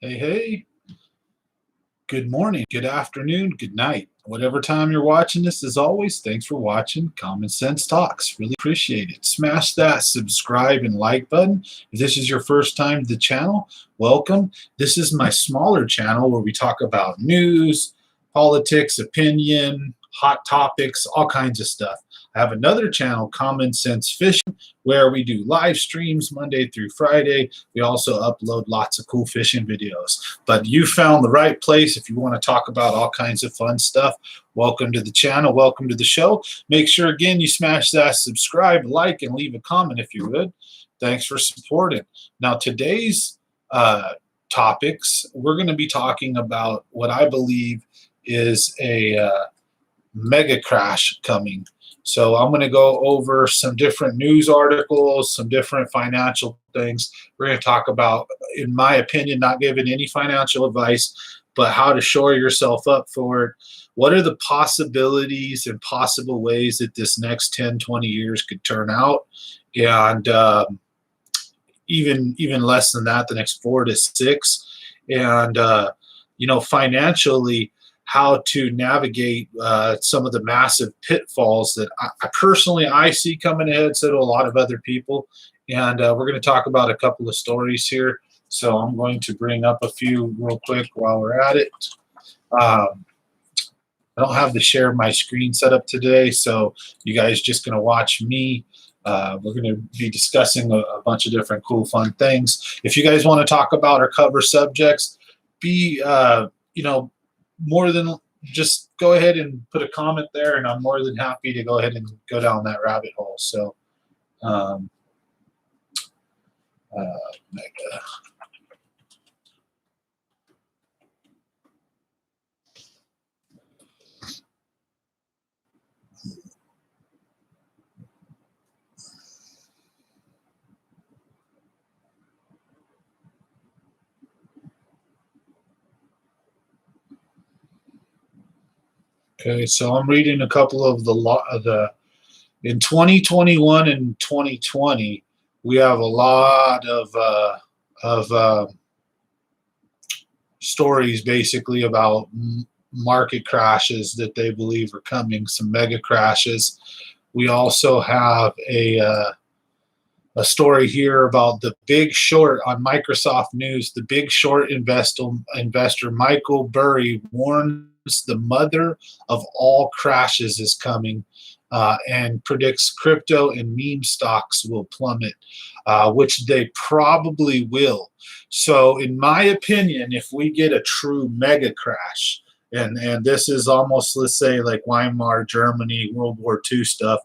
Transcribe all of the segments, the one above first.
Hey, hey, good morning, good afternoon, good night. Whatever time you're watching this, as always, thanks for watching Common Sense Talks. Really appreciate it. Smash that subscribe and like button. If this is your first time to the channel, welcome. This is my smaller channel where we talk about news, politics, opinion, hot topics, all kinds of stuff. I have another channel, Common Sense Fishing, where we do live streams Monday through Friday. We also upload lots of cool fishing videos. But you found the right place if you want to talk about all kinds of fun stuff. Welcome to the channel. Welcome to the show. Make sure, again, you smash that subscribe, like, and leave a comment if you would. Thanks for supporting. Now, today's topics, we're going to be talking about what I believe is a mega crash coming. So I'm going to go over some different news articles, some different financial things. We're going to talk about, in my opinion, not giving any financial advice, but how to shore yourself up for it. What are the possibilities and possible ways that this next 10, 20 years could turn out? And even less than that, the next 4 to 6. And, financially, how to navigate some of the massive pitfalls that I personally see coming ahead, so do a lot of other people. And we're going to talk about a couple of stories here. So I'm going to bring up a few real quick while we're at it. I don't have the share my screen set up today, so you guys just going to watch me. We're going to be discussing a bunch of different cool, fun things. If you guys want to talk about or cover subjects, be, more than just go ahead and put a comment there, and I'm more than happy to go ahead and go down that rabbit hole. So, mega. Okay, so I'm reading a couple of the in 2021 and 2020, we have a lot of stories basically about market crashes that they believe are coming, some mega crashes. We also have a story here about the Big Short on Microsoft News. The Big Short investor Michael Burry warns the mother of all crashes is coming, and predicts crypto and meme stocks will plummet, which they probably will. So in my opinion, if we get a true mega crash, and this is almost, let's say, like Weimar Germany, World War II stuff,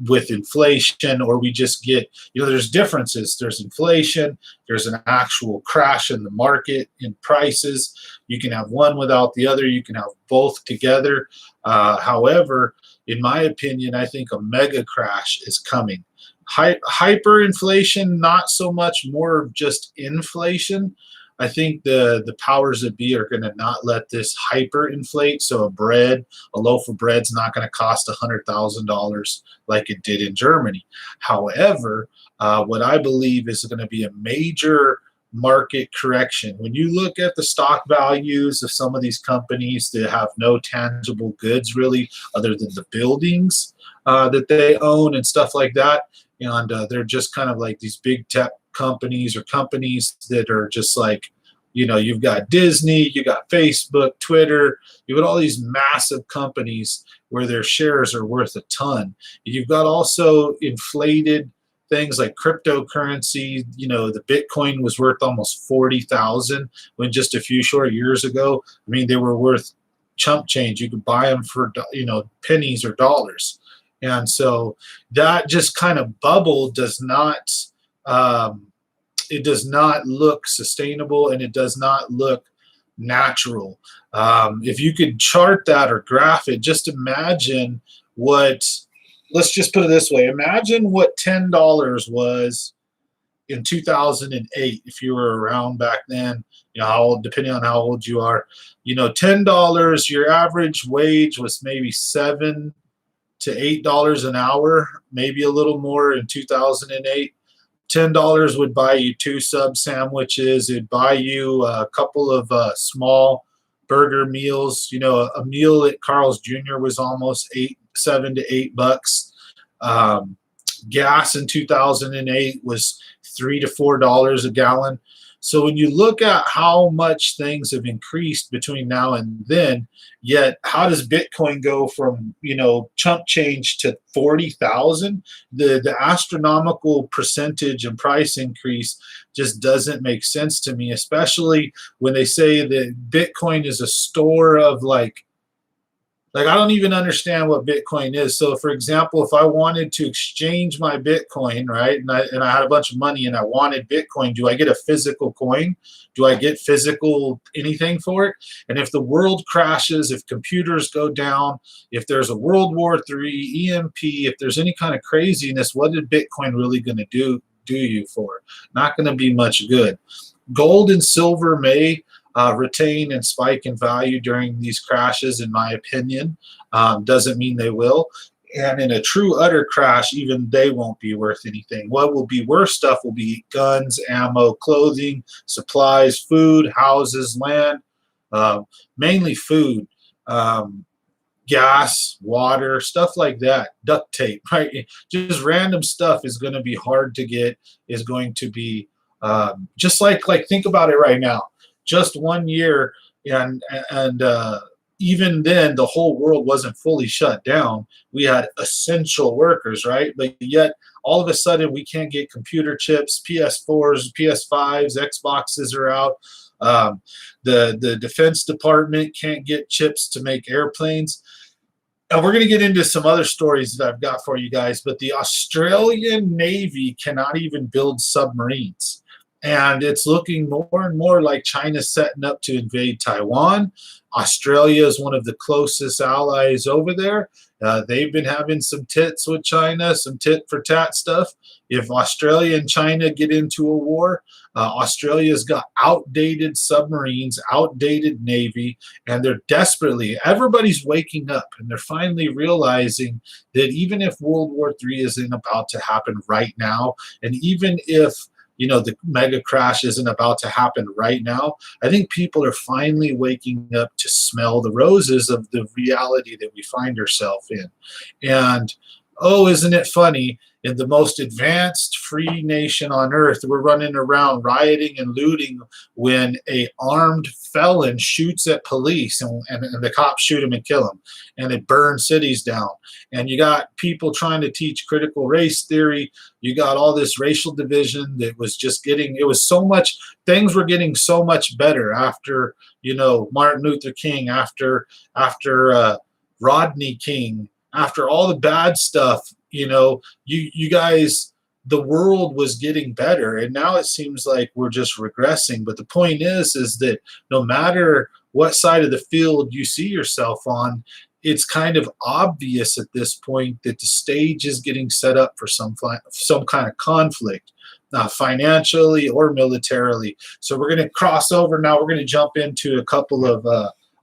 with inflation, or we just get, there's differences. There's inflation, there's an actual crash in the market in prices. You can have one without the other, you can have both together. However, in my opinion, I think a mega crash is coming. Hyperinflation, not so much, more of just inflation. I think the powers that be are going to not let this hyperinflate. So a loaf of bread's not going to cost $100,000 like it did in Germany. However, what I believe is going to be a major market correction. When you look at the stock values of some of these companies that have no tangible goods really, other than the buildings that they own and stuff like that, and they're just kind of like these big tech companies or companies that are just like, you've got Disney, you got Facebook, Twitter, you've got all these massive companies where their shares are worth a ton. You've got also inflated things like cryptocurrency. The Bitcoin was worth almost 40,000 when just a few short years ago, I mean, they were worth chump change. You could buy them for, pennies or dollars. And so that just kind of bubble does not, it does not look sustainable, and it does not look natural. If you could chart that or graph it, just imagine let's just put it this way. Imagine what $10 was in 2008, if you were around back then, how old, depending on how old you are, $10, your average wage was maybe $7 to $8 an hour, maybe a little more in 2008. $10 would buy you 2 sub sandwiches. It'd buy you a couple of small burger meals. You know, a meal at Carl's Jr. was almost 7 to 8 bucks. Gas in 2008 was $3 to $4 a gallon. So when you look at how much things have increased between now and then, yet how does Bitcoin go from, you know, chump change to 40,000? The astronomical percentage and price increase just doesn't make sense to me, especially when they say that Bitcoin is a store of like I don't even understand what Bitcoin is. So, for example, if I wanted to exchange my Bitcoin, right, and I had a bunch of money and I wanted Bitcoin, do I get a physical coin? Do I get physical anything for it? And if the world crashes, if computers go down, if there's a World War III, EMP, if there's any kind of craziness, what is Bitcoin really going to do you for? Not going to be much good. Gold and silver may retain and spike in value during these crashes, in my opinion. Doesn't mean they will. And in a true utter crash, even they won't be worth anything. What will be worth stuff will be guns, ammo, clothing, supplies, food, houses, land, mainly food, gas, water, stuff like that, duct tape, right? Just random stuff is going to be hard to get, is going to be just like think about it right now. Just 1 year, and even then the whole world wasn't fully shut down. We had essential workers, right? But yet all of a sudden we can't get computer chips, PS4s, PS5s, Xboxes are out. The Defense Department can't get chips to make airplanes. And we're going to get into some other stories that I've got for you guys, but the Australian Navy cannot even build submarines. And it's looking more and more like China's setting up to invade Taiwan. Australia is one of the closest allies over there. They've been having some tits with China, some tit for tat stuff. If Australia and China get into a war, Australia's got outdated submarines, outdated navy, and they're desperately, everybody's waking up and they're finally realizing that even if World War III isn't about to happen right now, and even if you know, the mega crash isn't about to happen right now, I think people are finally waking up to smell the roses of the reality that we find ourselves in. And oh, isn't it funny? In the most advanced free nation on earth, we're running around rioting and looting when a armed felon shoots at police and the cops shoot him and kill him, and it burns cities down. And you got people trying to teach critical race theory. You got all this racial division that was just getting, it was so much, things were getting so much better after, you know, Martin Luther King, after Rodney King, after all the bad stuff. You know, you guys, the world was getting better, and now it seems like we're just regressing. But the point is that no matter what side of the field you see yourself on, it's kind of obvious at this point that the stage is getting set up for some kind of conflict, financially or militarily. So we're going to cross over now. We're going to jump into a couple of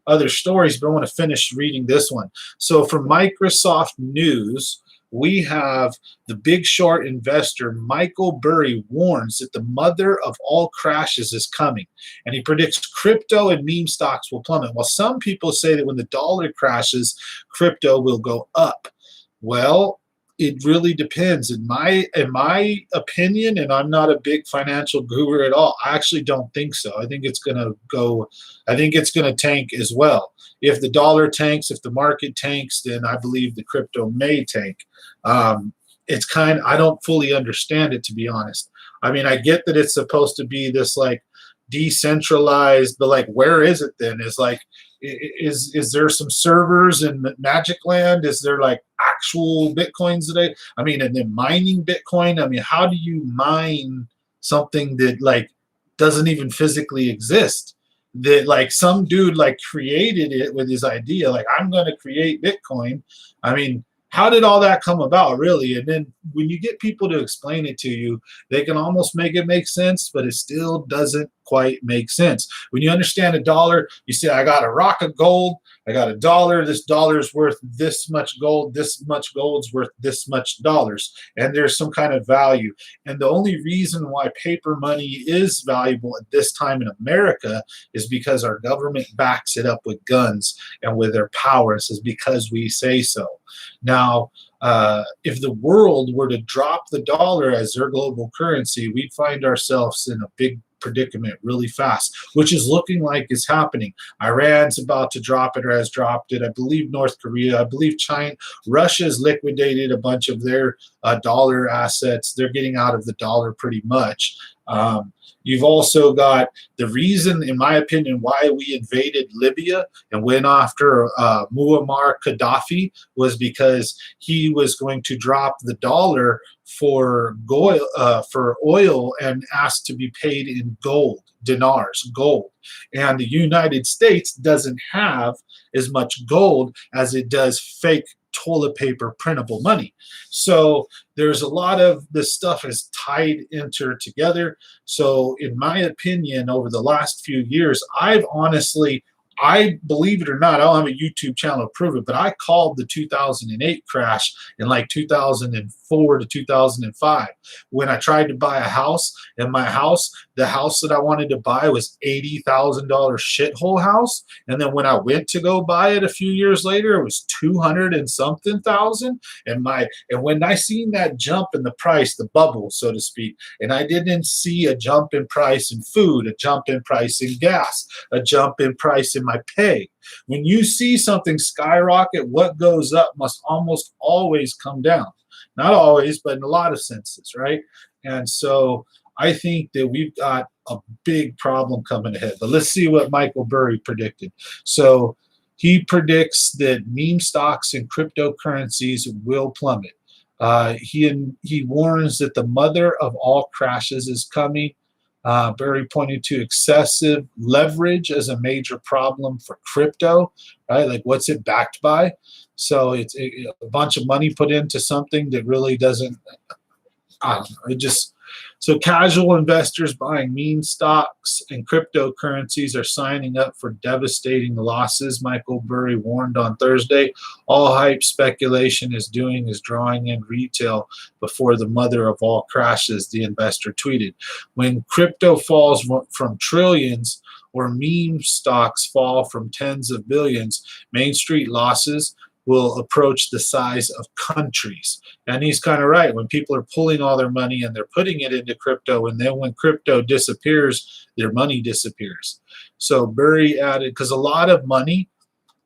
other stories, but I want to finish reading this one. So from Microsoft News, we have the Big Short investor Michael Burry warns that the mother of all crashes is coming, and he predicts crypto and meme stocks will plummet. While some people say that when the dollar crashes, crypto will go up. Well, it really depends. In my opinion, and I'm not a big financial guru at all, I actually don't think so. I think it's going to tank as well. If the dollar tanks, if the market tanks, then I believe the crypto may tank. It's I don't fully understand it, to be honest. I mean, I get that it's supposed to be this like decentralized, but like, where is it then? Is there some servers in Magic Land? Is there like actual Bitcoins today? I mean, and then mining Bitcoin. I mean, how do you mine something that like doesn't even physically exist? That like some dude like created it with his idea, like I'm going to create Bitcoin. I mean, how did all that come about, really? And then when you get people to explain it to you, they can almost make it make sense, but it still doesn't quite make sense. When you understand a dollar, you say, I got a rock of gold, I got a dollar, this dollar is worth this much gold, this much gold's worth this much dollars, and there's some kind of value. And the only reason why paper money is valuable at this time in America is because our government backs it up with guns and with their power. It says because we say so. Now, if the world were to drop the dollar as their global currency, we'd find ourselves in a big predicament really fast, which is looking like it's happening. Iran's about to drop it or has dropped it. I believe North Korea, I believe China, Russia's liquidated a bunch of their dollar assets. They're getting out of the dollar pretty much. You've also got the reason, in my opinion, why we invaded Libya and went after Muammar Gaddafi was because he was going to drop the dollar for oil and asked to be paid in gold, dinars, gold. And the United States doesn't have as much gold as it does fake toilet paper printable money. So there's a lot of this stuff is tied together. So in my opinion, over the last few years, I believe it or not, I don't have a YouTube channel to prove it, but I called the 2008 crash in like 2004 to 2005 when I tried to buy a house. And the house that I wanted to buy was $80,000 shithole house. And then when I went to go buy it a few years later, it was 200 and something thousand. And when I seen that jump in the price, the bubble, so to speak, and I didn't see a jump in price in food, a jump in price in gas, a jump in price in my pay. When you see something skyrocket, what goes up must almost always come down. Not always, but in a lot of senses, right? And so I think that we've got a big problem coming ahead. But let's see what Michael Burry predicted. So he predicts that meme stocks and cryptocurrencies will plummet. He warns that the mother of all crashes is coming. Barry pointed to excessive leverage as a major problem for crypto, right? Like, what's it backed by? So it's a bunch of money put into something that really doesn't. I don't know. So casual investors buying meme stocks and cryptocurrencies are signing up for devastating losses, Michael Burry warned on Thursday. All hype speculation is doing is drawing in retail before the mother of all crashes, the investor tweeted. When crypto falls from trillions or meme stocks fall from tens of billions, Main Street losses will approach the size of countries. And he's kind of right. When people are pulling all their money and they're putting it into crypto, and then when crypto disappears, their money disappears. So Burry added, because a lot of money,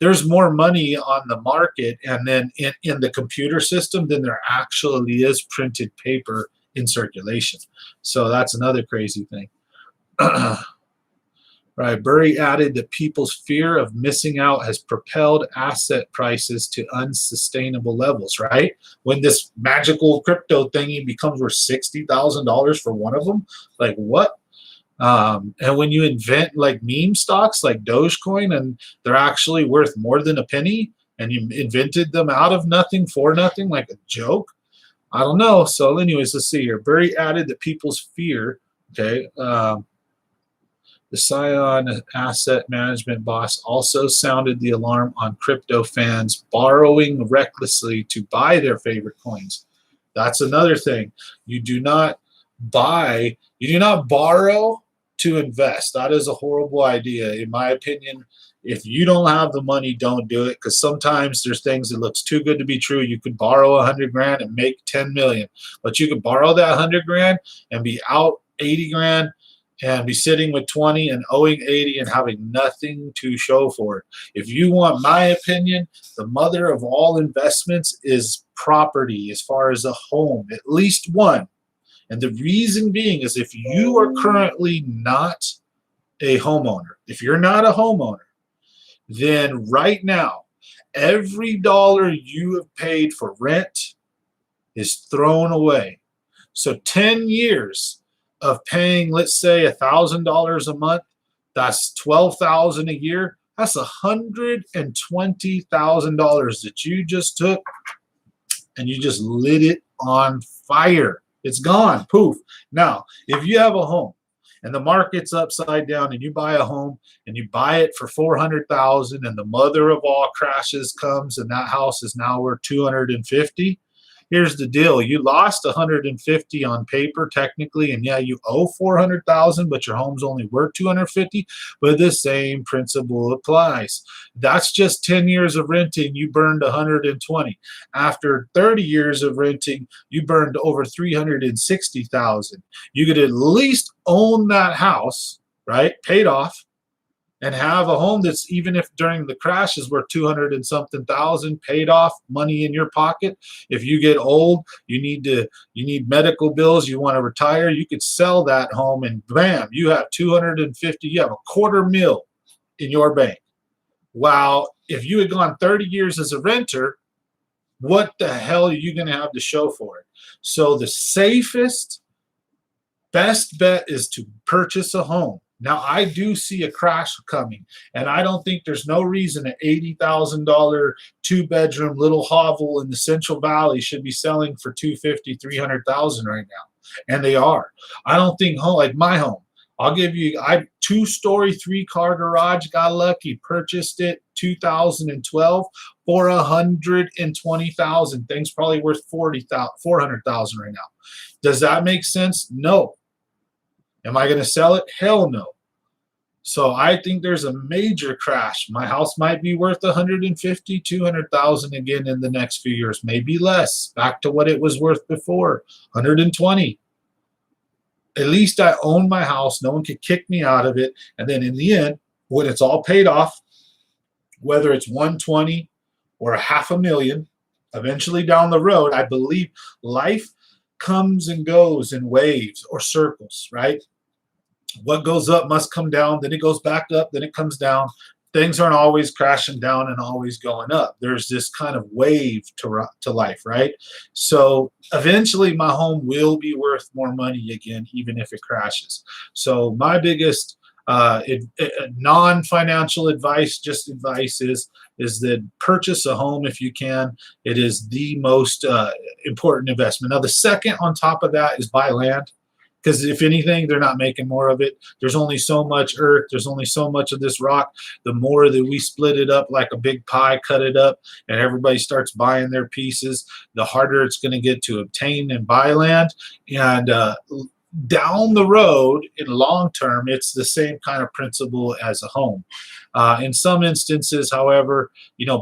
there's more money on the market and then in the computer system than there actually is printed paper in circulation. So that's another crazy thing. Right. Burry added that people's fear of missing out has propelled asset prices to unsustainable levels, right? When this magical crypto thingy becomes worth $60,000 for one of them, like what? And when you invent like meme stocks like Dogecoin and they're actually worth more than a penny and you invented them out of nothing for nothing, like a joke, I don't know. So anyways, let's see here. Burry added that people's fear, okay, the Scion asset management boss also sounded the alarm on crypto fans borrowing recklessly to buy their favorite coins. That's another thing. You do not borrow to invest. That is a horrible idea. In my opinion, if you don't have the money, don't do it, because sometimes there's things that looks too good to be true. You could borrow 100 grand and make 10 million, but you could borrow that 100 grand and be out 80 grand and be sitting with 20 and owing 80 and having nothing to show for it. If you want my opinion, the mother of all investments is property as far as a home, at least one. And the reason being is if you are currently not a homeowner, if you're not a homeowner, then right now, every dollar you have paid for rent is thrown away. So 10 years of paying, let's say, $1,000 a month, that's $12,000 a year. That's $120,000 that you just took and you just lit it on fire. It's gone, poof. Now, if you have a home and the market's upside down, and you buy a home and you buy it for 400,000, and the mother of all crashes comes and that house is now worth 250. Here's the deal. You lost 150 on paper technically, and yeah, you owe 400,000, but your home's only worth 250, but the same principle applies. That's just 10 years of renting, you burned 120. After 30 years of renting, you burned over 360,000. You could at least own that house, right? Paid off, and have a home that's, even if during the crash, is worth 200 and something thousand, paid off, money in your pocket. If you get old, you need medical bills, you want to retire, you could sell that home and bam, you have 250, you have a $250,000 in your bank. Wow, if you had gone 30 years as a renter, what the hell are you going to have to show for it? So the safest, best bet is to purchase a home. Now, I do see a crash coming, and I don't think there's no reason an $80,000 two-bedroom little hovel in the Central Valley should be selling for 250, 300,000 right now, and they are. I don't think home like my home. I'll give you, I two-story, three-car garage. Got lucky, purchased it 2012 for 120,000. Things probably worth 400,000 right now. Does that make sense? No. Am I going to sell it? Hell no. So I think there's a major crash. My house might be worth 150, 200,000 again in the next few years, maybe less, back to what it was worth before, 120. At least I own my house. No one could kick me out of it. And then in the end, when it's all paid off, whether it's 120 or $500,000, eventually down the road, I believe life comes and goes in waves or circles, right? What goes up must come down, then it goes back up, then it comes down. Things aren't always crashing down and always going up. There's this kind of wave to life, right? So eventually my home will be worth more money again, even if it crashes. So my biggest non-financial advice, just advice, is that purchase a home if you can. It is the most important investment. Now, the second on top of that is buy land, because if anything, they're not making more of it. There's only so much earth. There's only so much of this rock. The more that we split it up like a big pie, cut it up, and everybody starts buying their pieces, the harder it's going to get to obtain and buy land. And down the road, in long term, it's the same kind of principle as a home. In some instances, however,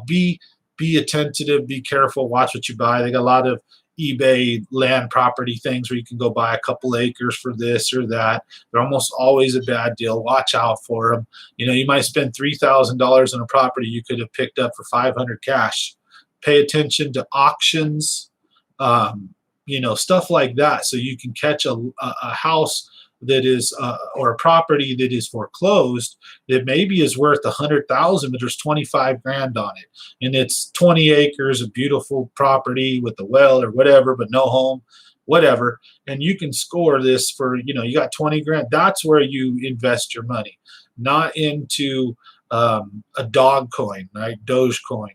be attentive, be careful, watch what you buy. They got a lot of eBay land property things where you can go buy a couple acres for this or that. They're almost always a bad deal. Watch out for them. You might spend $3,000 on a property you could have picked up for 500 cash. Pay attention to auctions, stuff like that, so you can catch a house that is or a property that is foreclosed that maybe is worth 100,000, but there's 25 grand on it, and it's 20 acres of beautiful property with a well or whatever, but no home, whatever, and you can score this for, you got 20 grand. That's where you invest your money, not into a dog coin, right? Dogecoin.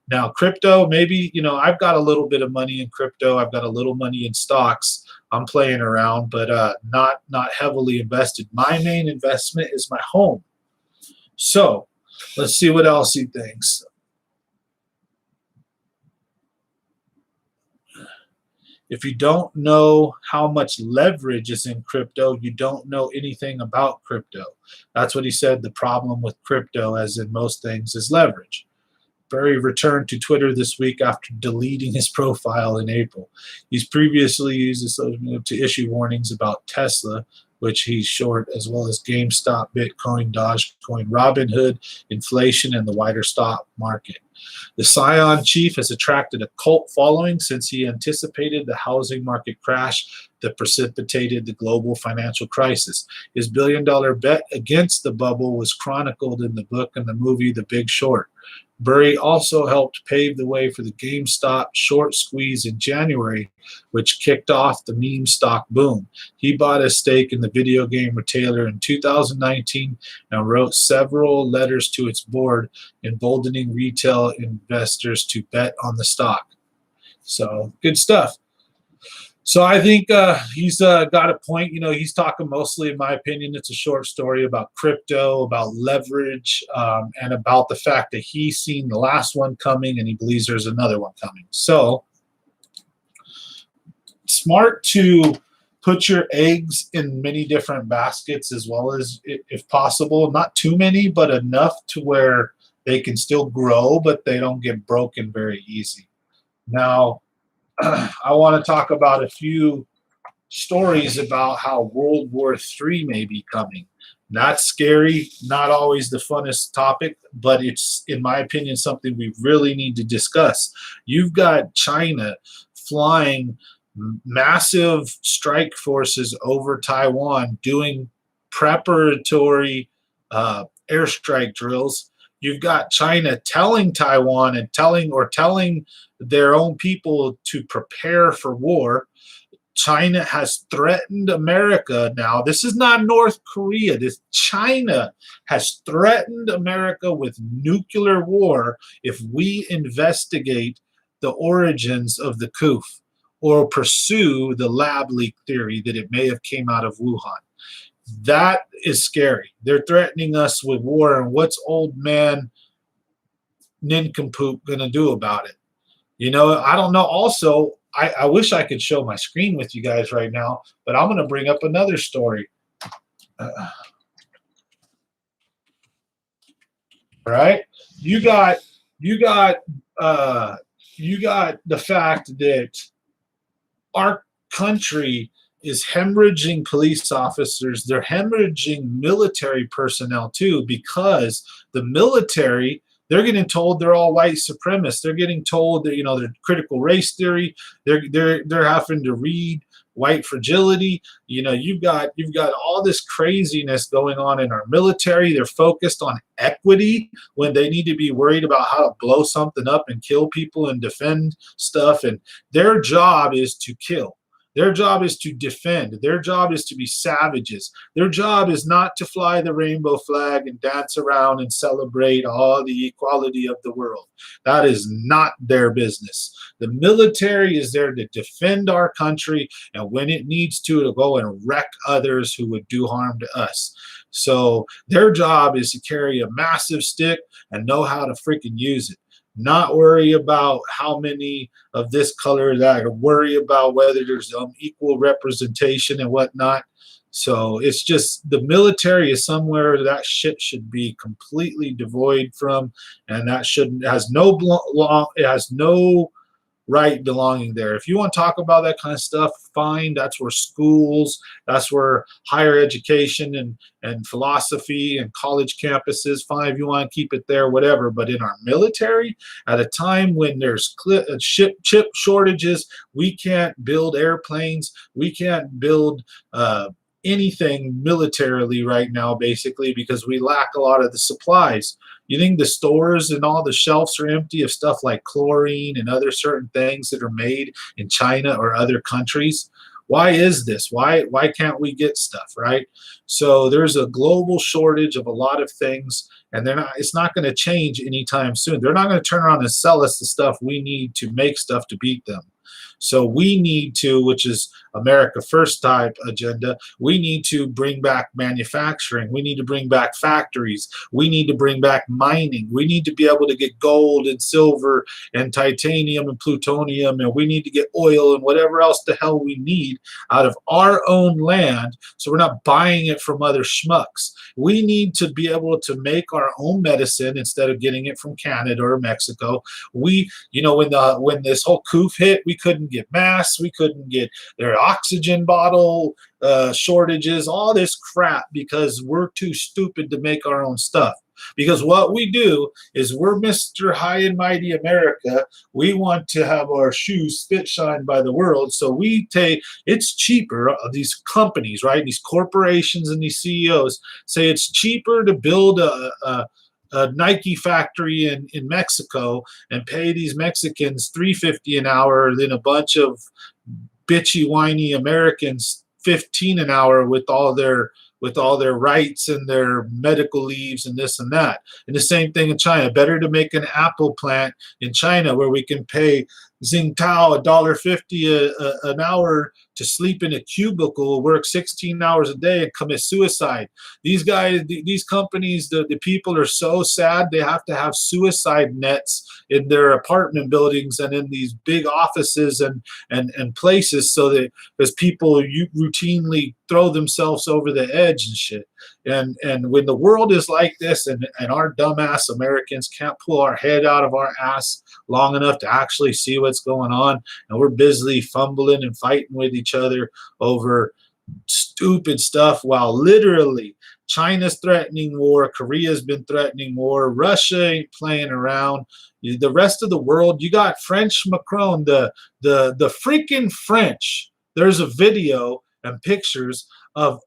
Now, crypto, maybe, I've got a little bit of money in crypto. I've got a little money in stocks. I'm playing around, but not heavily invested. My main investment is my home. So let's see what else he thinks. If you don't know how much leverage is in crypto, you don't know anything about crypto. That's what he said. The problem with crypto, as in most things, is leverage. Burry returned to Twitter this week after deleting his profile in April. He's previously used this to issue warnings about Tesla, which he's short, as well as GameStop, Bitcoin, Dogecoin, Robinhood, inflation, and the wider stock market. The Scion chief has attracted a cult following since he anticipated the housing market crash that precipitated the global financial crisis. His billion-dollar bet against the bubble was chronicled in the book and the movie The Big Short. Burry also helped pave the way for the GameStop short squeeze in January, which kicked off the meme stock boom. He bought a stake in the video game retailer in 2019 and wrote several letters to its board, emboldening retail investors to bet on the stock. So, good stuff. So I think he's got a point. You know, he's talking mostly, in my opinion, it's a short story about crypto, about leverage, and about the fact that he's seen the last one coming and he believes there's another one coming. So smart to put your eggs in many different baskets as well as, if possible, not too many, but enough to where they can still grow, but they don't get broken very easy. Now, I want to talk about a few stories about how World War III may be coming. Not scary, not always the funnest topic, but it's, in my opinion, something we really need to discuss. You've got China flying massive strike forces over Taiwan, doing preparatory airstrike drills. You've got China telling Taiwan and telling their own people to prepare for war. China has threatened America now. This is not North Korea. This China has threatened America with nuclear war if we investigate the origins of the coup or pursue the lab leak theory that it may have came out of Wuhan. That is scary. They're threatening us with war, and what's old man nincompoop going to do about it? You know, I don't know. Also, I wish I could show my screen with you guys right now, but I'm going to bring up another story. Right? You got the fact that our country is hemorrhaging police officers. They're hemorrhaging military personnel too, because the military, they're getting told they're all white supremacists. They're getting told that, you know, they're critical race theory. They're having to read white fragility. You know, you've got all this craziness going on in our military. They're focused on equity when they need to be worried about how to blow something up and kill people and defend stuff. And their job is to kill. Their job is to defend. Their job is to be savages. Their job is not to fly the rainbow flag and dance around and celebrate all the equality of the world. That is not their business. The military is there to defend our country, and when it needs to go and wreck others who would do harm to us. So their job is to carry a massive stick and know how to freaking use it. Not worry about how many of this color or that, or worry about whether there's equal representation and whatnot. So it's just, the military is somewhere that shit should be completely devoid from, and that shouldn't, it has no right belonging there. If you want to talk about that kind of stuff, fine. That's where schools, that's where higher education and philosophy and college campuses, fine. If you want to keep it there, whatever. But in our military, at a time when there's chip shortages, we can't build airplanes, we can't build anything militarily right now, basically, because we lack a lot of the supplies. You think the stores and all the shelves are empty of stuff like chlorine and other certain things that are made in China or other countries? Why is this? Why can't we get stuff, right? So there's a global shortage of a lot of things, and it's not going to change anytime soon. They're not going to turn around and sell us the stuff we need to make stuff to beat them. So we need to, which is America First type agenda, we need to bring back manufacturing. We need to bring back factories. We need to bring back mining. We need to be able to get gold and silver and titanium and plutonium, and we need to get oil and whatever else the hell we need out of our own land, so we're not buying it from other schmucks. We need to be able to make our own medicine instead of getting it from Canada or Mexico. We, you know, when this whole coup hit, we couldn't get masks, we couldn't get their oxygen bottle shortages, all this crap, because we're too stupid to make our own stuff. Because what we do is, we're Mr. High and Mighty America. We want to have our shoes spit shined by the world. So we take, it's cheaper, these companies, right? These corporations and these CEOs say it's cheaper to build a Nike factory in Mexico and pay these Mexicans $3.50 an hour than a bunch of bitchy, whiny Americans $15 an hour with all their rights and their medical leaves and this and that. And the same thing in China. Better to make an Apple plant in China where we can pay Tsingtao, $1.50 an hour to sleep in a cubicle, work 16 hours a day, and commit suicide. These guys, these companies, the people are so sad they have to have suicide nets in their apartment buildings and in these big offices and places, so that because people routinely throw themselves over the edge and shit. And when the world is like this, and our dumbass Americans can't pull our head out of our ass long enough to actually see what's going on, and we're busily fumbling and fighting with each other over stupid stuff, while literally China's threatening war, Korea's been threatening war, Russia ain't playing around. The rest of the world, you got French Macron, the freaking French. There's a video and pictures of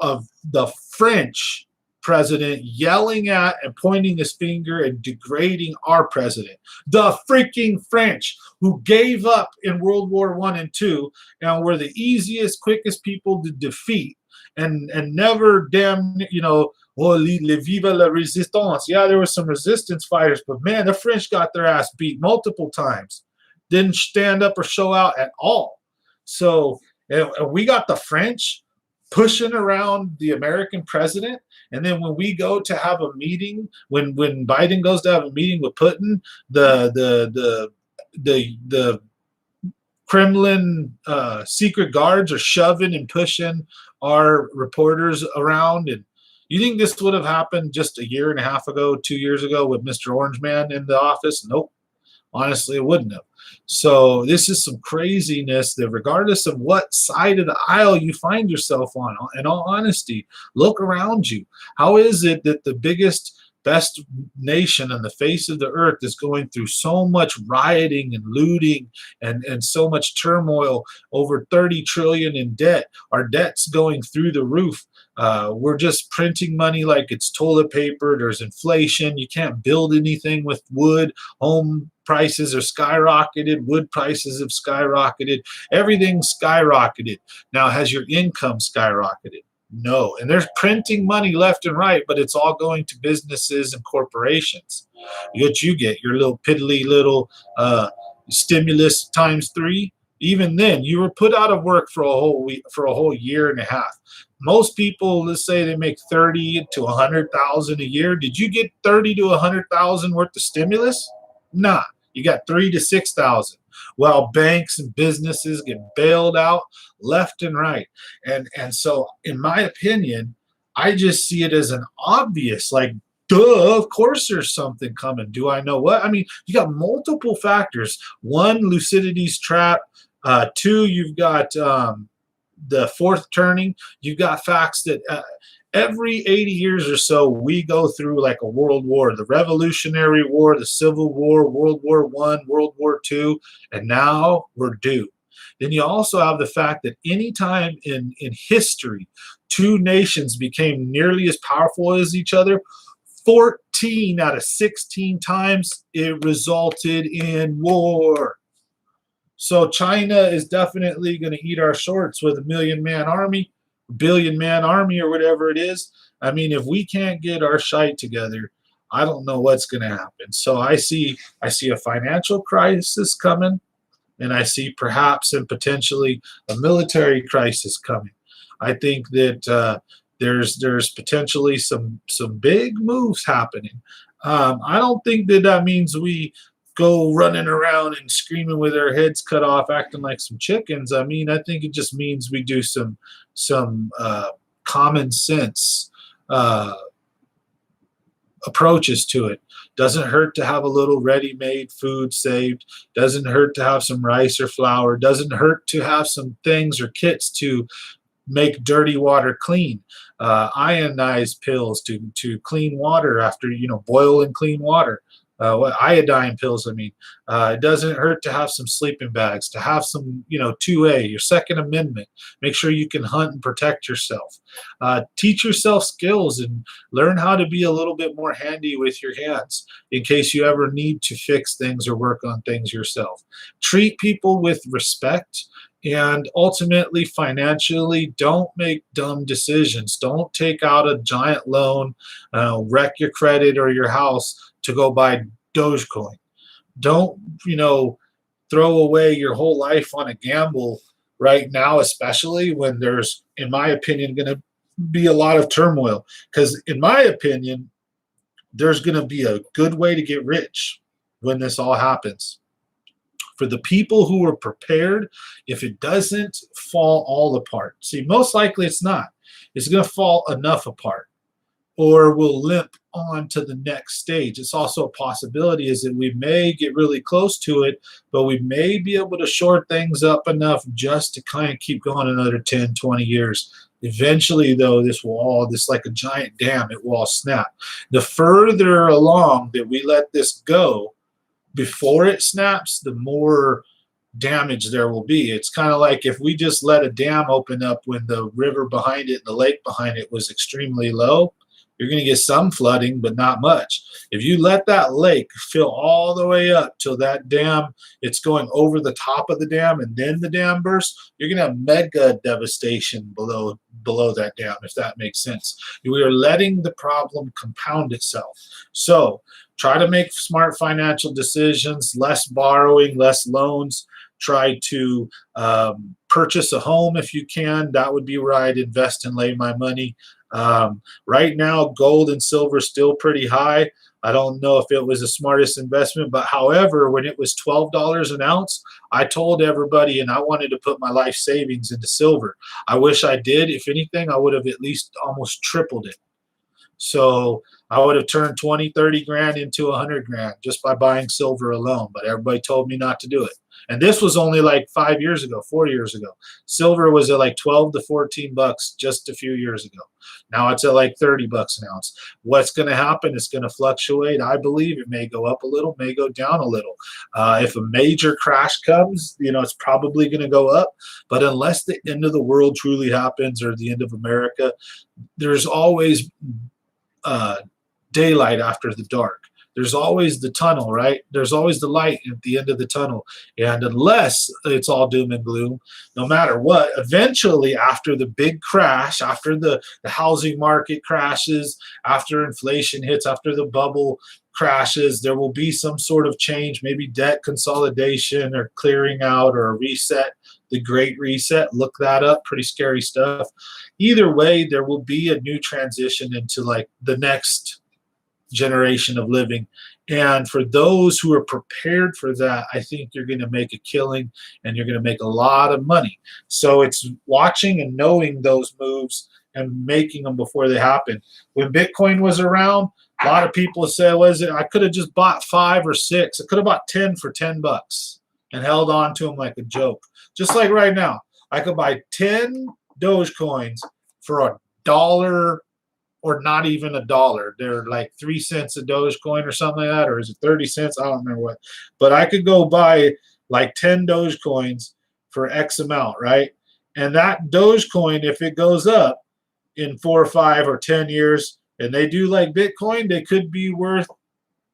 the French president yelling at and pointing his finger and degrading our president. The freaking French, who gave up in World War I and II and were the easiest, quickest people to defeat, and never damn, oh, viva la resistance. Yeah, there was some resistance fighters, but man, the French got their ass beat multiple times. Didn't stand up or show out at all. So we got the French pushing around the American president. And then when we go to have a meeting, when Biden goes to have a meeting with Putin, the Kremlin secret guards are shoving and pushing our reporters around. And you think this would have happened just a year and a half ago, 2 years ago, with Mr. Orange Man in the office? Nope. Honestly, it wouldn't have. So this is some craziness that, regardless of what side of the aisle you find yourself on, in all honesty, look around you. How is it that the biggest, best nation on the face of the earth is going through so much rioting and looting and so much turmoil, over 30 trillion in debt? Our debt's going through the roof. We're just printing money like it's toilet paper. There's inflation. You can't build anything with wood. Home prices are skyrocketed. Wood prices have skyrocketed. Everything's skyrocketed. Now, has your income skyrocketed? No. And they're printing money left and right, but it's all going to businesses and corporations. What you get, your little piddly little stimulus times 3. Even then, you were put out of work for a whole week, for a whole year and a half. Most people, let's say they make 30 to 100,000 a year. Did you get 30 to 100,000 worth of stimulus? Nah, you got 3 to 6,000. While banks and businesses get bailed out left and right. And so, in my opinion, I just see it as an obvious, like, duh, of course there's something coming. Do I know what? I mean, you got multiple factors. One, lucidity's trap. 2, you've got the fourth turning. You've got facts that every 80 years or so, we go through like a world war, the Revolutionary War, the Civil War, World War I, World War II, and now we're due. Then you also have the fact that anytime in history, 2 nations became nearly as powerful as each other, 14 out of 16 times it resulted in war. So China is definitely going to eat our shorts with a 1,000,000-man army, billion-man army, or whatever it is. I mean, if we can't get our shite together, I don't know what's going to happen. So I see a financial crisis coming, and I see perhaps and potentially a military crisis coming. I think that there's potentially some big moves happening. I don't think that means we go running around and screaming with our heads cut off, acting like some chickens. I mean, I think it just means we do some common sense approaches to it. Doesn't hurt to have a little ready-made food saved. Doesn't hurt to have some rice or flour. Doesn't hurt to have some things or kits to make dirty water clean. Ionized pills to clean water after, boil in clean water. Iodine pills, I mean. It doesn't hurt to have some sleeping bags, to have some, 2A, your Second Amendment. Make sure you can hunt and protect yourself. Teach yourself skills and learn how to be a little bit more handy with your hands in case you ever need to fix things or work on things yourself. Treat people with respect. And ultimately, financially, don't make dumb decisions. Don't take out a giant loan, wreck your credit or your house to go buy Dogecoin. Don't, throw away your whole life on a gamble right now, especially when there's, in my opinion, going to be a lot of turmoil. Because, in my opinion, there's going to be a good way to get rich when this all happens. For the people who are prepared, if it doesn't fall all apart, see, most likely it's not. It's going to fall enough apart, or we'll limp on to the next stage. It's also a possibility is that we may get really close to it, but we may be able to short things up enough just to kind of keep going another 10, 20 years. Eventually, though, this like a giant dam, it will all snap. The further along that we let this go before it snaps, the more damage there will be. It's kind of like if we just let a dam open up when the river behind it and the lake behind it was extremely low, you're going to get some flooding, but not much. If you let that lake fill all the way up till that dam, it's going over the top of the dam, and then the dam bursts, you're going to have mega devastation below that dam, if that makes sense. We are letting the problem compound itself. So try to make smart financial decisions, less borrowing, less loans. Try to purchase a home if you can. That would be where I'd invest and lay my money. Right now, gold and silver is still pretty high. I don't know if it was the smartest investment, but however, when it was $12 an ounce, I told everybody, and I wanted to put my life savings into silver. I wish I did. If anything, I would have at least almost tripled it. So I would have turned 20, 30 grand into 100 grand just by buying silver alone. But everybody told me not to do it. And this was only like 5 years ago, 4 years ago. Silver was at like 12 to 14 bucks just a few years ago. Now it's at like 30 bucks an ounce. What's going to happen? It's going to fluctuate. I believe it may go up a little, may go down a little. If a major crash comes, it's probably going to go up. But unless the end of the world truly happens or the end of America, there's always daylight after the dark. There's always the tunnel, right? There's always the light at the end of the tunnel. And unless it's all doom and gloom, no matter what, eventually after the big crash, after the housing market crashes, after inflation hits, after the bubble crashes, there will be some sort of change, maybe debt consolidation or clearing out or a reset, the Great Reset. Look that up, pretty scary stuff. Either way, there will be a new transition into like the next generation of living. And for those who are prepared for that, I think you're going to make a killing and you're going to make a lot of money. So it's watching and knowing those moves and making them before they happen. When Bitcoin was around, a lot of people said, I could have just bought 5 or 6. I could have bought 10 for 10 bucks and held on to them like a joke. Just like right now, I could buy 10 Dogecoins for $1 or not even $1. They're like 3 cents a Dogecoin or something like that, or is it 30 cents? I don't remember what. But I could go buy like 10 Dogecoins for X amount, right? And that Dogecoin, if it goes up in 4 or 5 or 10 years, and they do like Bitcoin, they could be worth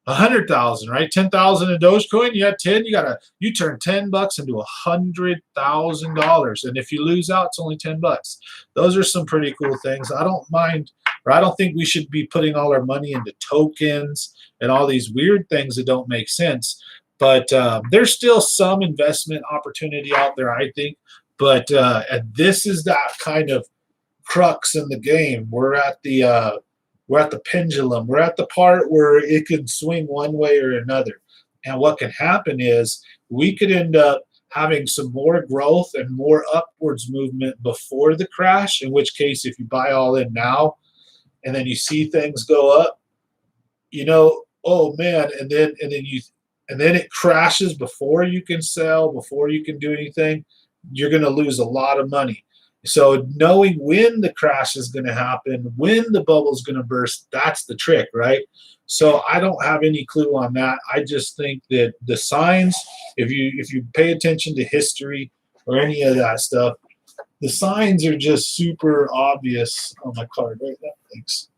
100,000, right? 10,000 in Dogecoin. You had 10. You turn $10 into $100,000, and if you lose out, it's only $10. Those are some pretty cool things. I don't mind, or I don't think we should be putting all our money into tokens and all these weird things that don't make sense. But there's still some investment opportunity out there, I think. But and this is that kind of crux in the game. We're at the pendulum. We're at the part where it can swing one way or another. And what can happen is we could end up having some more growth and more upwards movement before the crash, in which case if you buy all in now and then you see things go up, oh man, and then it crashes before you can sell, before you can do anything, you're going to lose a lot of money. So knowing when the crash is going to happen, when the bubble is going to burst, that's the trick, right? So I don't have any clue on that. I just think that the signs, if you pay attention to history or any of that stuff, the signs are just super obvious on my card right now. Thanks.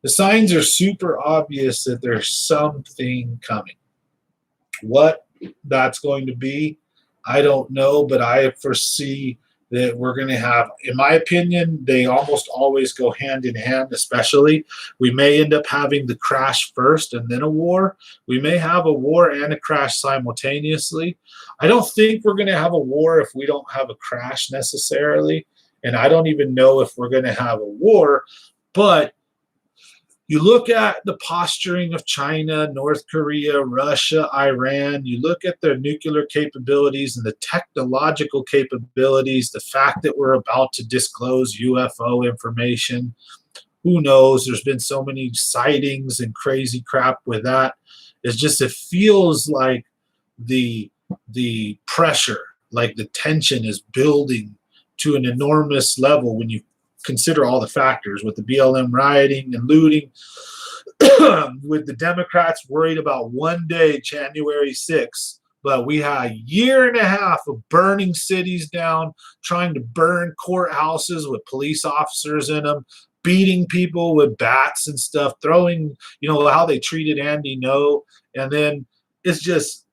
The signs are super obvious that there's something coming. What that's going to be, I don't know, but I foresee that we're going to have, in my opinion, they almost always go hand in hand, especially. We may end up having the crash first and then a war. We may have a war and a crash simultaneously. I don't think we're going to have a war if we don't have a crash necessarily. And I don't even know if we're going to have a war. But you look at the posturing of China, North Korea, Russia, Iran, you look at their nuclear capabilities and the technological capabilities, the fact that we're about to disclose UFO information. Who knows? There's been so many sightings and crazy crap with that. It's just, it feels like the pressure, like the tension is building to an enormous level when you consider all the factors with the BLM rioting and looting, with the Democrats worried about one day, January 6th, but we had a year and a half of burning cities down, trying to burn courthouses with police officers in them, beating people with bats and stuff, throwing, how they treated Andy Ngo. And then it's just,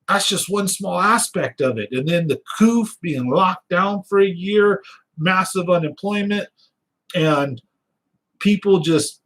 that's just one small aspect of it. And then the coup being locked down for a year, massive unemployment, and people just,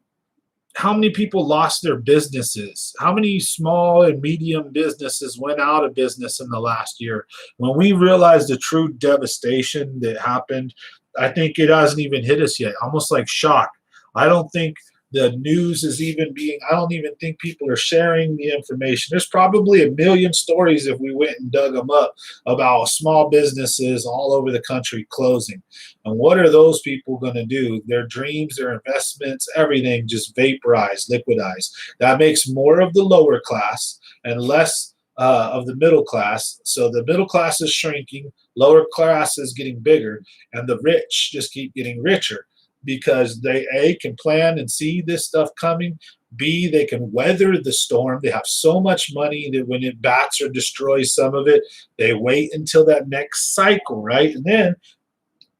how many people lost their businesses? How many small and medium businesses went out of business in the last year? When we realized the true devastation that happened, I think it hasn't even hit us yet, almost like shock. I don't think the news is even being, I don't even think people are sharing the information. There's probably a million stories if we went and dug them up about small businesses all over the country closing. And what are those people going to do? Their dreams, their investments, everything just vaporized, liquidized. That makes more of the lower class and less of the middle class. So the middle class is shrinking, lower class is getting bigger, and the rich just keep getting richer, because they, A, can plan and see this stuff coming. B, they can weather the storm. They have so much money that when it bats or destroys some of it, they wait until that next cycle, right? And then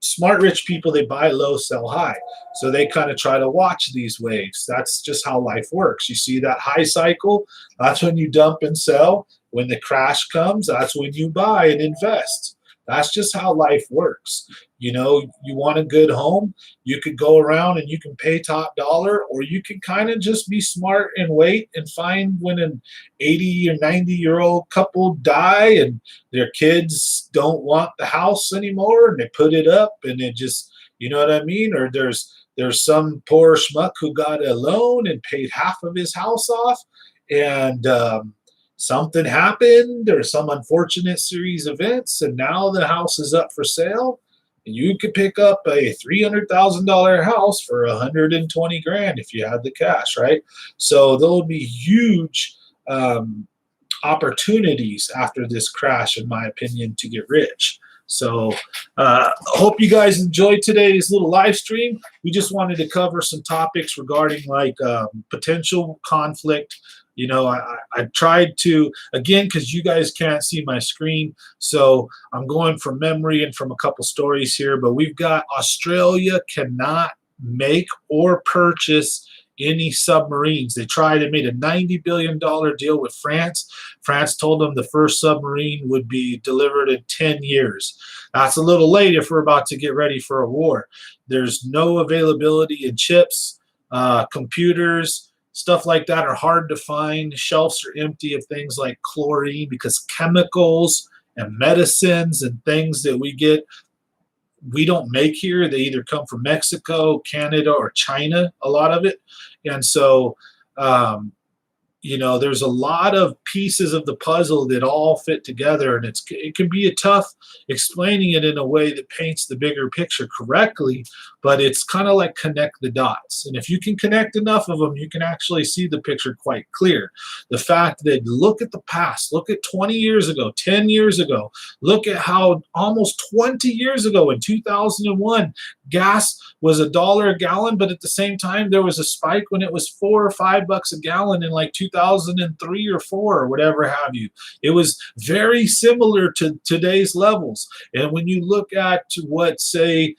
smart rich people, they buy low, sell high. So they kind of try to watch these waves. That's just how life works. You see that high cycle, that's when you dump and sell. When the crash comes, that's when you buy and invest. That's just how life works. You want a good home, you could go around and you can pay top dollar, or you can kind of just be smart and wait and find when an 80 or 90-year-old couple die and their kids don't want the house anymore and they put it up and it just, you know what I mean? Or there's some poor schmuck who got a loan and paid half of his house off, and something happened or some unfortunate series of events, and now the house is up for sale. And you could pick up a $300,000 house for $120,000 if you had the cash, right? So there will be huge opportunities after this crash, in my opinion, to get rich. So hope you guys enjoyed today's little live stream. We just wanted to cover some topics regarding like potential conflict. I tried to, again, because you guys can't see my screen, so I'm going from memory and from a couple stories here, but we've got Australia cannot make or purchase any submarines. They tried and made a $90 billion deal with France. France told them the first submarine would be delivered in 10 years. That's a little late if we're about to get ready for a war. There's no availability in chips, computers, stuff like that are hard to find. Shelves are empty of things like chlorine, because chemicals and medicines and things that we get, we don't make here. They either come from Mexico, Canada, or China, a lot of it. And so, there's a lot of pieces of the puzzle that all fit together, and it can be a tough explaining it in a way that paints the bigger picture correctly, but it's kind of like connect the dots. And if you can connect enough of them, you can actually see the picture quite clear. The fact that, look at the past, look at 20 years ago, 10 years ago, look at how almost 20 years ago in 2001, gas was $1 a gallon, but at the same time, there was a spike when it was $4 or $5 a gallon in like 2003 or 4 or whatever have you. It was very similar to today's levels. And when you look at what, say,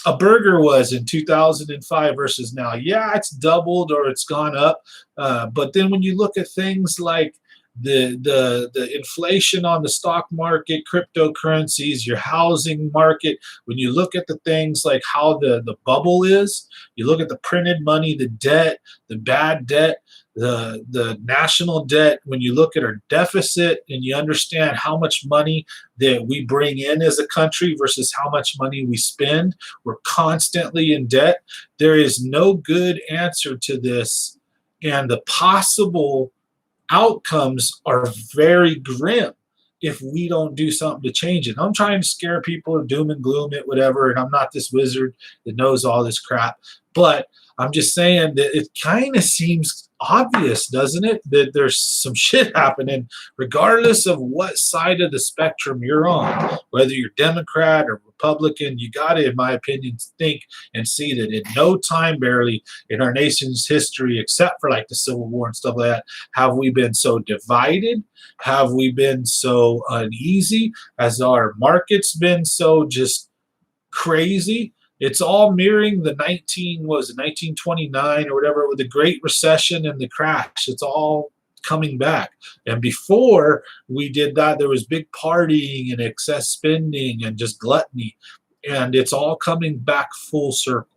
a burger was in 2005 versus now, yeah, it's doubled or it's gone up. But then when you look at things like the inflation on the stock market, cryptocurrencies, your housing market. When you look at the things like how the bubble is, you look at the printed money, the debt, the bad debt, the national debt. When you look at our deficit and you understand how much money that we bring in as a country versus how much money we spend, we're constantly in debt. There is no good answer to this, and the possible outcomes are very grim if we don't do something to change it. I'm trying to scare people or doom and gloom it, whatever, and I'm not this wizard that knows all this crap. But I'm just saying that it kind of seems obvious, doesn't it, that there's some shit happening, regardless of what side of the spectrum you're on, whether you're Democrat or Republican. You got to, in my opinion, think and see that in no time barely in our nation's history, except for like the Civil War and stuff like that, have we been so divided? Have we been so uneasy? Has our markets been so just crazy? It's all mirroring the 1929 or whatever, with the Great Recession and the crash. It's all coming back. And before we did that, there was big partying and excess spending and just gluttony. And it's all coming back full circle.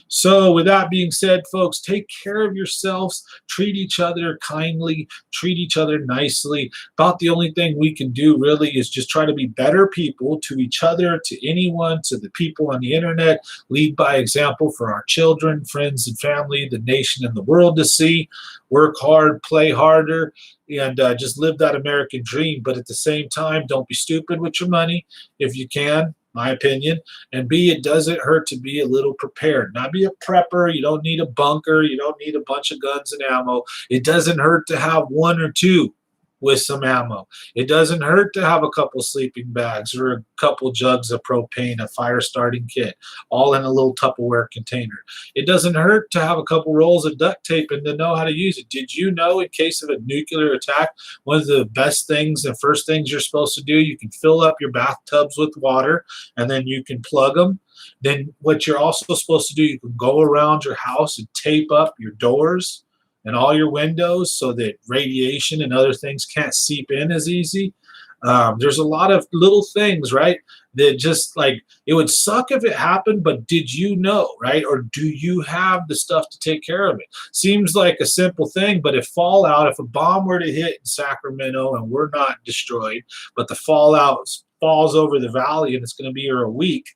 So with that being said, folks, take care of yourselves, treat each other kindly, treat each other nicely. About the only thing we can do really is just try to be better people to each other, to anyone, to the people on the internet, lead by example for our children, friends and family, the nation and the world to see. Work hard, play harder, and just live that American dream. But at the same time, don't be stupid with your money if you can, my opinion. And B, it doesn't hurt to be a little prepared. Not be a prepper. You don't need a bunker. You don't need a bunch of guns and ammo. It doesn't hurt to have one or two with some ammo. It doesn't hurt to have a couple sleeping bags or a couple jugs of propane, a fire starting kit, all in a little Tupperware container. It doesn't hurt to have a couple rolls of duct tape and to know how to use it. Did you know, in case of a nuclear attack, one of the best things and first things you're supposed to do, you can fill up your bathtubs with water and then you can plug them. Then what you're also supposed to do, you can go around your house and tape up your doors and all your windows so that radiation and other things can't seep in as easy. There's a lot of little things, right, that just like, it would suck if it happened, but did you know, right? Or do you have the stuff to take care of it? Seems like a simple thing, but if a bomb were to hit in Sacramento and we're not destroyed, but the fallout falls over the valley and it's going to be here a week,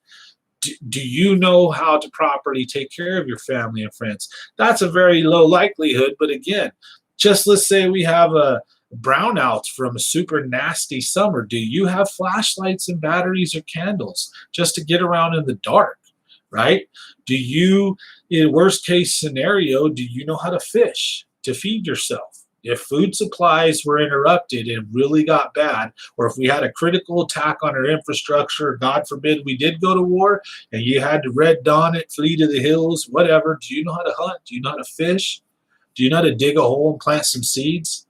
do you know how to properly take care of your family and friends? That's a very low likelihood. But again, just let's say we have a brownouts from a super nasty summer. Do you have flashlights and batteries or candles just to get around in the dark, right? Do you, in worst case scenario, do you know how to fish to feed yourself? If food supplies were interrupted and really got bad, or if we had a critical attack on our infrastructure, God forbid we did go to war and you had to red dawn it, flee to the hills, whatever, do you know how to hunt? Do you know how to fish? Do you know how to dig a hole and plant some seeds?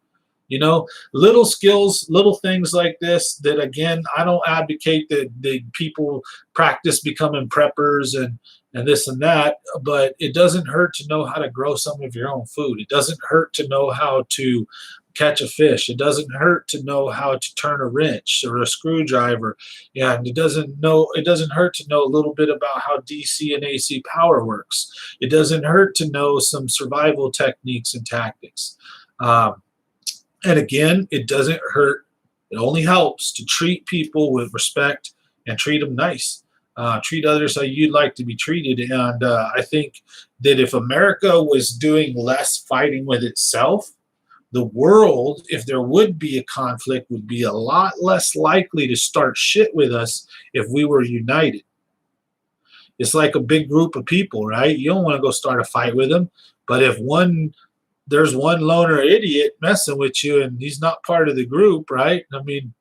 You know, little skills, little things like this that, again, I don't advocate that the people practice becoming preppers and this and that, but it doesn't hurt to know how to grow some of your own food. It doesn't hurt to know how to catch a fish. It doesn't hurt to know how to turn a wrench or a screwdriver. And it doesn't hurt to know a little bit about how DC and AC power works. It doesn't hurt to know some survival techniques and tactics. And again, it doesn't hurt. It only helps to treat people with respect and treat them nice. Treat others how you'd like to be treated. And I think that if America was doing less fighting with itself, the world, if there would be a conflict, would be a lot less likely to start shit with us if we were united. It's like a big group of people, right? You don't want to go start a fight with them. But if there's one loner idiot messing with you and he's not part of the group, right? I mean,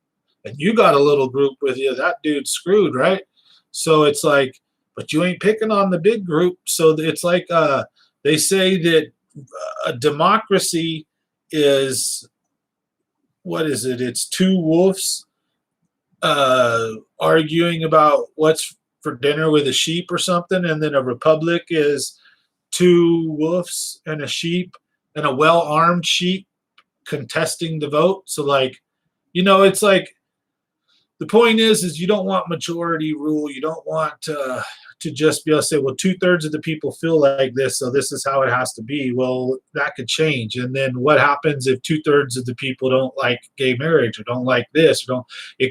and you got a little group with you, that dude's screwed, right? So it's like, but you ain't picking on the big group. So it's like they say that a democracy is, what is it? It's two wolves arguing about what's for dinner with a sheep or something. And then a republic is two wolves and a sheep and a well-armed sheep contesting the vote. So like, it's like the point is you don't want majority rule. You don't want to just be able to say, well, 2/3 of the people feel like this, so this is how it has to be. Well, that could change. And then what happens if 2/3 of the people don't like gay marriage or don't like this or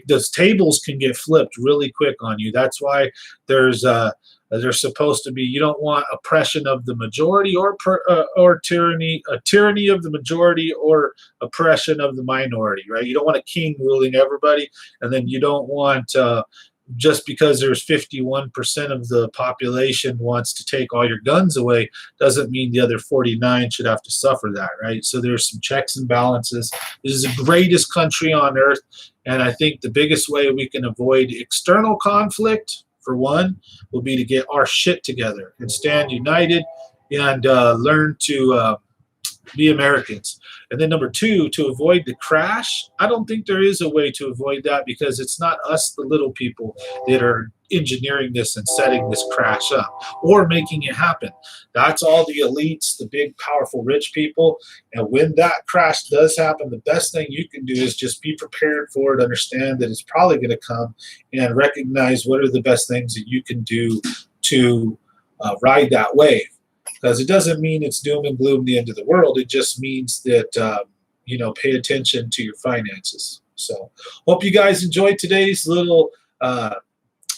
those tables can get flipped really quick on you. That's why there's supposed to be, you don't want oppression of the majority or tyranny, a tyranny of the majority or oppression of the minority, right? You don't want a king ruling everybody, and then you don't want just because there's 51% of the population wants to take all your guns away doesn't mean the other 49 should have to suffer that, right? So there's some checks and balances. This is the greatest country on earth, and I think the biggest way we can avoid external conflict, for one, will be to get our shit together and stand united and learn to be Americans. And then number two, to avoid the crash, I don't think there is a way to avoid that, because it's not us, the little people, that are engineering this and setting this crash up or making it happen. That's all the elites, the big, powerful, rich people. And when that crash does happen, the best thing you can do is just be prepared for it, understand that it's probably going to come, and recognize what are the best things that you can do to ride that wave. Because it doesn't mean it's doom and gloom, the end of the world. It just means that, pay attention to your finances. So hope you guys enjoyed today's little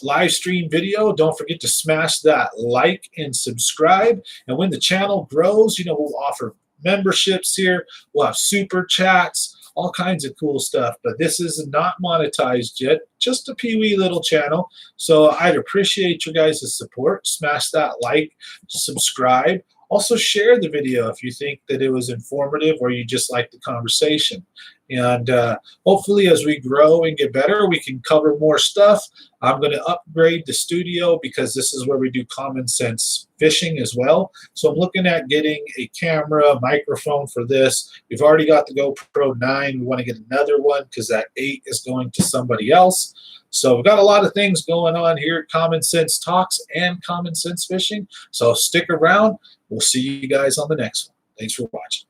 live stream video. Don't forget to smash that like and subscribe. And when the channel grows, we'll offer memberships here. We'll have super chats, all kinds of cool stuff. But this is not monetized yet, just a wee little channel. So I'd appreciate your guys' support. Smash that like, subscribe. Also share the video if you think that it was informative or you just like the conversation. And hopefully as we grow and get better, we can cover more stuff. I'm going to upgrade the studio because this is where we do common sense fishing as well. So I'm looking at getting a camera, microphone for this. We've already got the GoPro 9. We want to get another one because that 8 is going to somebody else. So we've got a lot of things going on here at Common Sense Talks and Common Sense Fishing. So stick around. We'll see you guys on the next one. Thanks for watching.